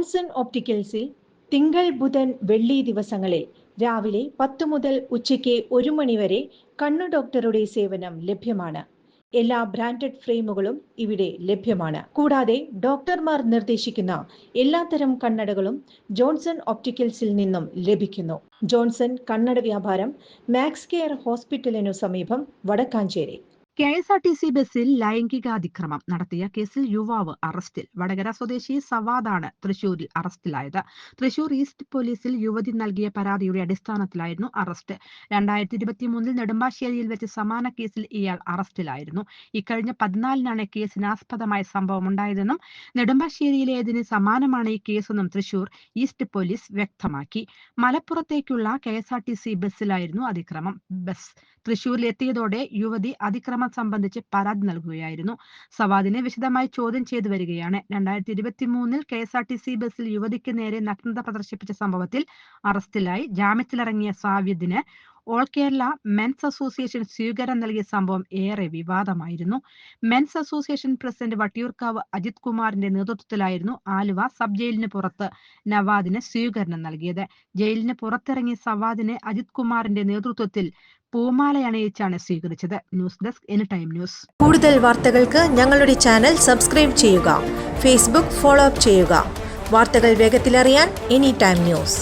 Johnson ഒപ്റ്റിക്കൽസിൽ തിങ്കൾ ബുധൻ വെള്ളി ദിവസങ്ങളിൽ രാവിലെ 10 മുതൽ ഉച്ചയ്ക്ക് 1 മണി വരെ കണ്ണു ഡോക്ടറുടെ സേവനം ലഭ്യമാണ്. എല്ലാ ബ്രാൻഡഡ് ഫ്രെയിമുകളും ഇവിടെ ലഭ്യമാണ്. കൂടാതെ ഡോക്ടർമാർ നിർദ്ദേശിക്കുന്ന എല്ലാത്തരം കണ്ണടകളും ജോൺസൺ ഒപ്റ്റിക്കൽസിൽ നിന്നും ലഭിക്കുന്നു. ജോൺസൺ കണ്ണട വ്യാപാരം മാക്സ് കെയർ ഹോസ്പിറ്റലിനു സമീപം, വടക്കാഞ്ചേരി. KSRTC ബസ്സിൽ ലൈംഗികാതിക്രമം നടത്തിയ കേസിൽ യുവാവ് അറസ്റ്റിൽ. വടകര സ്വദേശി സവാദാണ് തൃശൂരിൽ അറസ്റ്റിലായത്. തൃശൂർ ഈസ്റ്റ് പോലീസിൽ യുവതി നൽകിയ പരാതിയുടെ അടിസ്ഥാനത്തിലായിരുന്നു അറസ്റ്റ്. 2023 നെടുമ്പാശ്ശേരിയിൽ വെച്ച് സമാന കേസിൽ ഇയാൾ അറസ്റ്റിലായിരുന്നു. ഇക്കഴിഞ്ഞ 14നാണ് കേസിനാസ്പദമായ സംഭവം ഉണ്ടായതെന്നും നെടുമ്പാശ്ശേരിയിലേതിന് സമാനമാണ് ഈ കേസെന്നും തൃശൂർ ഈസ്റ്റ് പോലീസ് വ്യക്തമാക്കി. മലപ്പുറത്തേക്കുള്ള KSRTC ബസ്സിലായിരുന്നു അതിക്രമം. ബസ് തൃശൂരിലെത്തിയതോടെ യുവതി അതിക്രമം സംബന്ധിച്ച് പരാതി നൽകുകയായിരുന്നു. സവാദിനെ വിശദമായി ചോദ്യം ചെയ്തു വരികയാണ്. 2023 KSRTC ബസ്സിൽ യുവതിക്ക് നേരെ നഗ്നത പ്രദർശിപ്പിച്ച സംഭവത്തിൽ അറസ്റ്റിലായി. ജാമ്യത്തിലിറങ്ങിയ സാവ്യദിന് ഓൾ കേരള മെൻസ് അസോസിയേഷൻ സ്വീകരണം നൽകിയ സംഭവം ഏറെ വിവാദമായിരുന്നു. Men's association president Vattiyoorkavu Ajith കുമാറിന്റെ നേതൃത്വത്തിലായിരുന്നു ആലുവ സബ് ജയിലിന് പുറത്ത് നവാദിന് സ്വീകരണം നൽകിയത്. ജയിലിന് പുറത്തിറങ്ങിയ സവാദിനെ അജിത് കുമാറിന്റെ നേതൃത്വത്തിൽ പൂമാലയണിയിച്ചാണ് സ്വീകരിച്ചത്. News desk any time news. കൂടുതൽ വാർത്തകൾക്ക് ഞങ്ങളുടെ ചാനൽ സബ്സ്ക്രൈബ് ചെയ്യുക. ഫേസ്ബുക്ക് ഫോളോ അപ്പ് ചെയ്യുക. വാർത്തകൾ വേഗത്തിലറിയാൻ എനി ടൈം ന്യൂസ്.